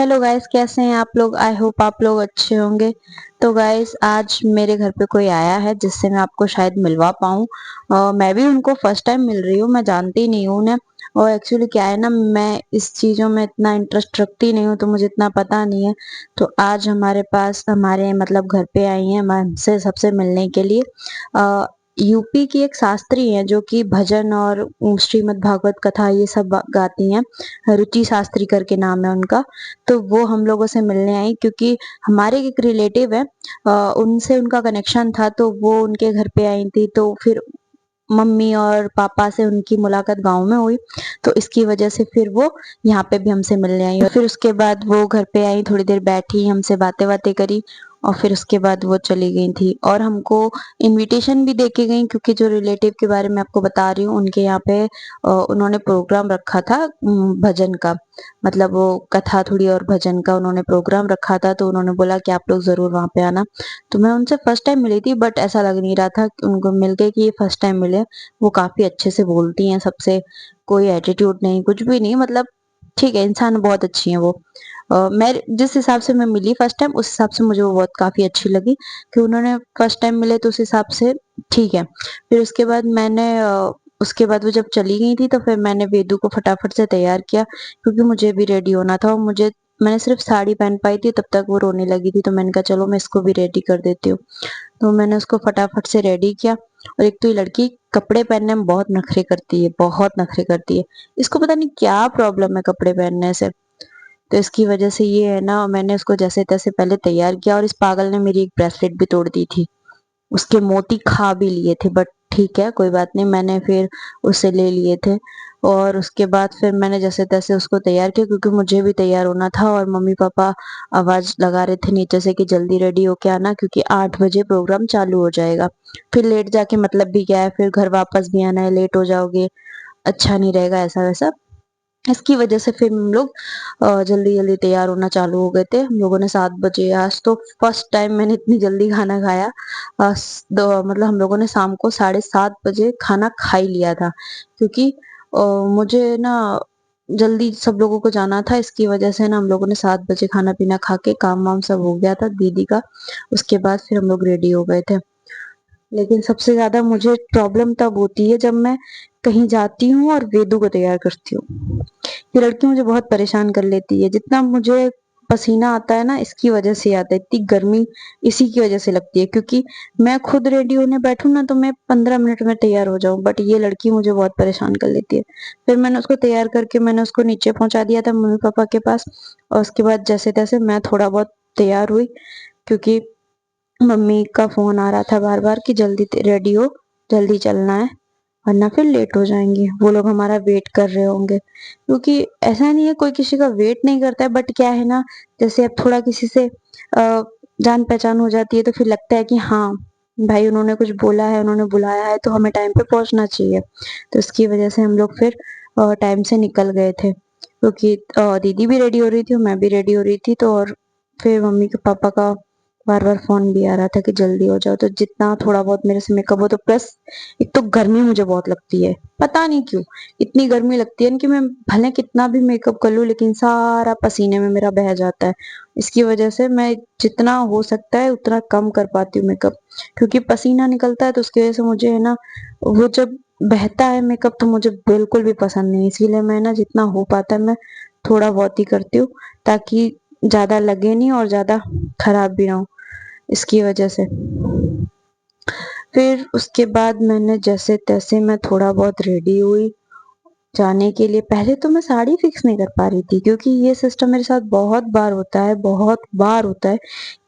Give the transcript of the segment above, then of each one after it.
Hello guys, कैसे हैं आप लोग। आई होप आप लोग अच्छे होंगे। तो गाइस, आज मेरे घर पे कोई आया है जिससे मैं आपको शायद मिलवा पाऊँ। मैं भी उनको फर्स्ट टाइम मिल रही हूँ, मैं जानती नहीं हूँ उन्हें। और एक्चुअली क्या है ना, मैं इस चीज़ों में इतना इंटरेस्ट रखती नहीं हूँ, तो मुझे इतना पता नहीं है। तो आज हमारे पास हमारे मतलब घर पे आई हैं हमसे सबसे मिलने के लिए। यूपी की एक शास्त्री हैं जो कि भजन और श्रीमद् भागवत कथा ये सब गाती हैं। रुचि शास्त्री करके नाम है उनका। तो वो हम लोगों से मिलने आई क्योंकि हमारे एक रिलेटिव है, उनसे उनका कनेक्शन था, तो वो उनके घर पे आई थी। तो फिर मम्मी और पापा से उनकी मुलाकात गांव में हुई, तो इसकी वजह से फिर वो यहाँ पे भी हमसे मिलने आई। और फिर उसके बाद वो घर पे आई, थोड़ी देर बैठी, हमसे बातें बातें करी, और फिर उसके बाद वो चली गई थी। और हमको इनविटेशन भी दे के गई, क्योंकि जो रिलेटिव के बारे में आपको बता रही हूँ, उनके यहाँ पे उन्होंने प्रोग्राम रखा था भजन का। मतलब वो कथा थोड़ी और भजन का उन्होंने प्रोग्राम रखा था, तो उन्होंने बोला कि आप लोग जरूर वहां पे आना। तो मैं उनसे फर्स्ट टाइम मिली थी, बट ऐसा लग नहीं रहा था कि उनको मिलके कि ये फर्स्ट टाइम मिले। वो काफी अच्छे से बोलती हैं सबसे, कोई एटीट्यूड नहीं, कुछ भी नहीं, मतलब ठीक है, इंसान बहुत अच्छी है वो। मैं जिस हिसाब से मैं मिली फर्स्ट टाइम, उस हिसाब से मुझे वो बहुत काफी अच्छी लगी कि उन्होंने फर्स्ट टाइम मिले, तो उस हिसाब से ठीक है। फिर उसके बाद उसके बाद वो जब चली गई थी, तो फिर मैंने वेदू को फटाफट से तैयार किया, क्योंकि मुझे भी रेडी होना था। और मैंने सिर्फ साड़ी पहन पाई थी, तब तक वो रोने लगी थी, तो मैंने कहा चलो मैं इसको भी रेडी कर देती हूँ। तो मैंने उसको फटाफट से रेडी किया। और एक तो ये लड़की कपड़े पहनने में बहुत नखरे करती है, बहुत नखरे करती है। इसको पता नहीं क्या प्रॉब्लम है कपड़े पहनने से। तो इसकी वजह से ये है ना, मैंने उसको जैसे तैसे पहले तैयार किया, और इस पागल ने मेरी एक ब्रेसलेट भी तोड़ दी थी। उसके मोती खा भी लिए थे, बट ठीक है, कोई बात नहीं, मैंने फिर उससे ले लिए थे। और उसके बाद फिर मैंने जैसे तैसे उसको तैयार किया, क्योंकि मुझे भी तैयार होना था। और मम्मी पापा आवाज लगा रहे थे नीचे से कि जल्दी रेडी होके आना, क्योंकि 8 बजे प्रोग्राम चालू हो जाएगा। फिर लेट जाके मतलब भी क्या है, फिर घर वापस भी आना है, लेट हो जाओगे, अच्छा नहीं रहेगा ऐसा वैसा। इसकी वजह से फिर हम लोग जल्दी जल्दी तैयार होना चालू हो गए थे। हम लोगों ने 7 बजे, आज तो फर्स्ट टाइम मैंने इतनी जल्दी खाना खाया। मतलब हम लोगों ने शाम को 7:30 बजे खाना खा ही लिया था, क्योंकि मुझे ना जल्दी सब लोगों को जाना था। इसकी वजह से ना हम लोगों ने 7 बजे खाना पीना खा के, काम वाम सब हो गया था दीदी का। उसके बाद फिर हम लोग रेडी हो गए थे। लेकिन सबसे ज्यादा मुझे प्रॉब्लम तब होती है जब मैं कहीं जाती हूँ और वेदू को तैयार करती हूँ। ये लड़की मुझे बहुत परेशान कर लेती है। जितना मुझे पसीना आता है ना, इसकी वजह से आता है, इतनी गर्मी इसी की वजह से लगती है। क्योंकि मैं खुद रेडी होने बैठूं ना, तो मैं 15 मिनट में तैयार हो जाऊं, बट ये लड़की मुझे बहुत परेशान कर लेती है। फिर मैंने उसको तैयार करके मैंने उसको नीचे पहुंचा दिया था मम्मी पापा के पास। और उसके बाद जैसे तैसे मैं थोड़ा बहुत तैयार हुई, क्योंकि मम्मी का फोन आ रहा था बार बार कि जल्दी रेडी हो, जल्दी चलना है, वरना फिर लेट हो जाएंगे, वो लोग हमारा वेट कर रहे होंगे। क्योंकि ऐसा नहीं है कोई किसी का वेट नहीं करता है, बट क्या है ना, जैसे अब थोड़ा किसी से जान पहचान हो जाती है, तो फिर लगता है कि हाँ भाई, उन्होंने कुछ बोला है, उन्होंने बुलाया है, तो हमें टाइम पे पहुंचना चाहिए। तो इसकी वजह से हम लोग फिर टाइम से निकल गए थे, क्योंकि दीदी भी रेडी हो रही थी और मैं भी रेडी हो रही थी। तो और फिर मम्मी के पापा का बार बार फोन भी आ रहा था कि जल्दी हो जाओ। तो जितना थोड़ा बहुत मेरे से मेकअप हो, तो प्लस एक तो गर्मी मुझे बहुत लगती है, पता नहीं क्यों इतनी गर्मी लगती है कि मैं भले कितना भी मेकअप कर लूं, लेकिन सारा पसीने में मेरा बह जाता है। इसकी वजह से मैं जितना हो सकता है उतना कम कर पाती हूँ मेकअप, क्योंकि पसीना निकलता है, तो उसकी वजह से मुझे है ना, वो जब बहता है मेकअप तो मुझे बिल्कुल भी पसंद नहीं। इसीलिए मैं ना जितना हो पाता है मैं थोड़ा बहुत ही करती हूँ, ताकि ज्यादा लगे नहीं और ज्यादा खराब भी ना हो, इसकी वजह से। फिर उसके बाद मैंने जैसे तैसे मैं थोड़ा बहुत रेडी हुई जाने के लिए। पहले तो मैं साड़ी फिक्स नहीं कर पा रही थी, क्योंकि ये सिस्टम मेरे साथ बहुत बार होता है, बहुत बार होता है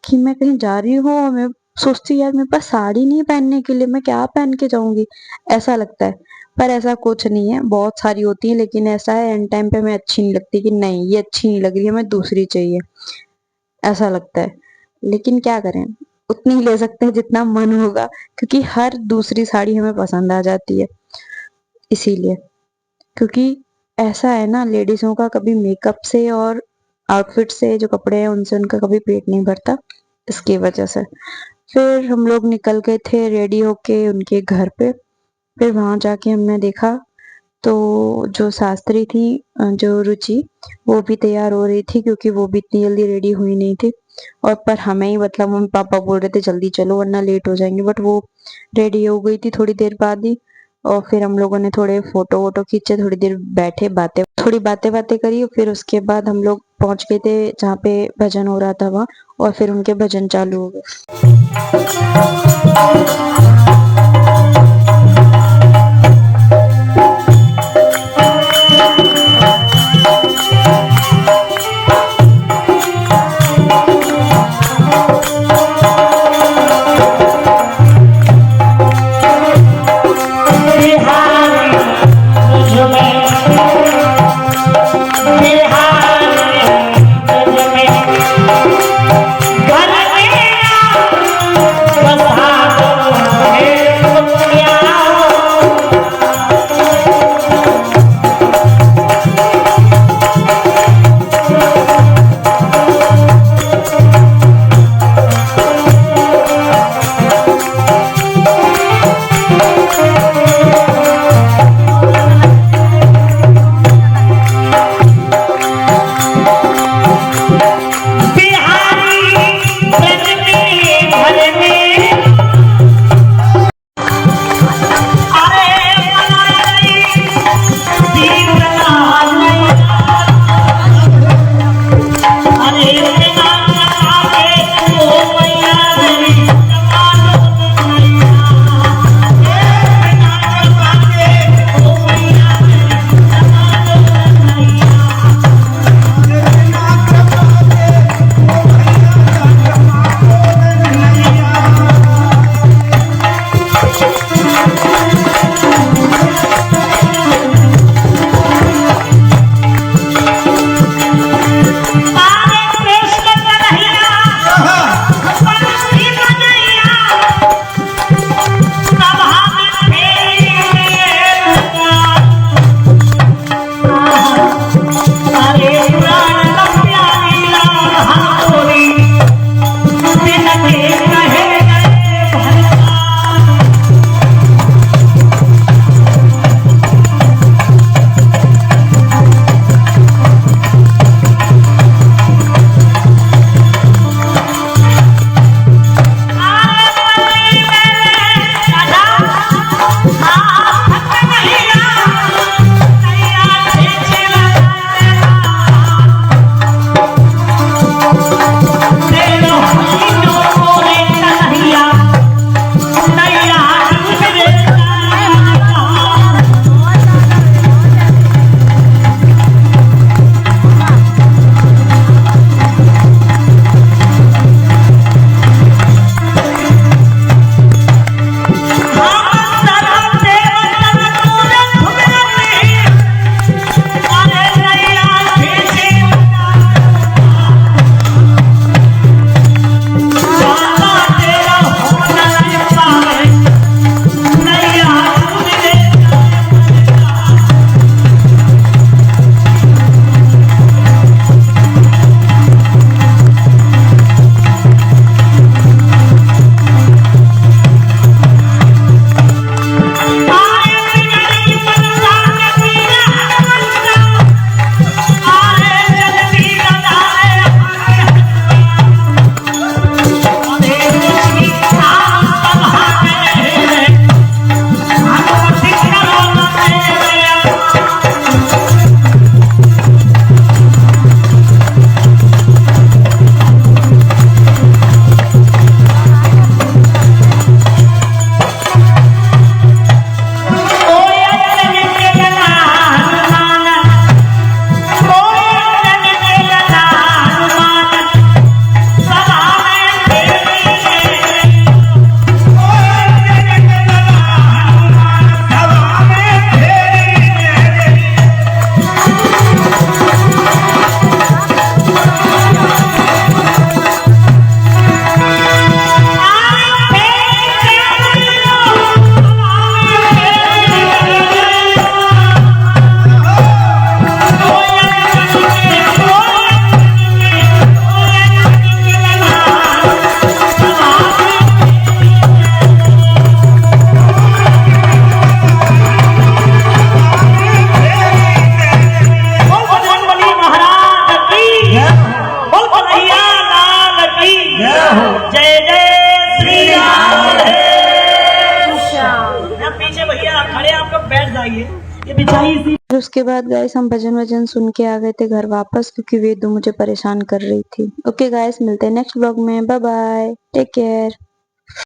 कि मैं कहीं जा रही हूँ और मैं सोचती हूँ यार मेरे पास साड़ी नहीं पहनने के लिए, मैं क्या पहन के जाऊंगी, ऐसा लगता है। पर ऐसा कुछ नहीं है, बहुत सारी होती है, लेकिन ऐसा है एंड टाइम पे मैं अच्छी नहीं लगती, कि नहीं ये अच्छी नहीं लग रही है, मैं दूसरी चाहिए, ऐसा लगता है। लेकिन क्या करें, उतनी ही ले सकते हैं जितना मन होगा, क्योंकि हर दूसरी साड़ी हमें पसंद आ जाती है, इसीलिए। क्योंकि ऐसा है ना, लेडीजों का कभी मेकअप से और आउटफिट से, जो कपड़े हैं उनसे उनका कभी पेट नहीं भरता, इसकी वजह से। फिर हम लोग निकल गए थे रेडी होके उनके घर पे। फिर वहां जाके हमने देखा तो जो शास्त्री थी जो रुचि, वो भी तैयार हो रही थी क्योंकि वो भी इतनी जल्दी रेडी हुई नहीं थी। और पर हमें ही मतलब मम्मी पापा बोल रहे थे जल्दी चलो वरना लेट हो जाएंगे, बट वो रेडी हो गई थी थोड़ी देर बाद ही। और फिर हम लोगों ने थोड़े फोटो वोटो खींचे, थोड़ी देर बैठे, बातें बातें करी। फिर उसके बाद हम लोग पहुंच गए थे जहाँ पे भजन हो रहा था वहाँ, और फिर उनके भजन चालू हो गए। कन्हैया लाल की जय जय श्री राम। पीछे भैया खड़े आप लोग बैठ जाइए, ये बिछाई। उसके बाद गाइस हम भजन वजन सुन के आ गए थे घर वापस, क्योंकि वेदू मुझे परेशान कर रही थी। ओके गाइस, मिलते हैं नेक्स्ट व्लॉग में। Bye bye, take care.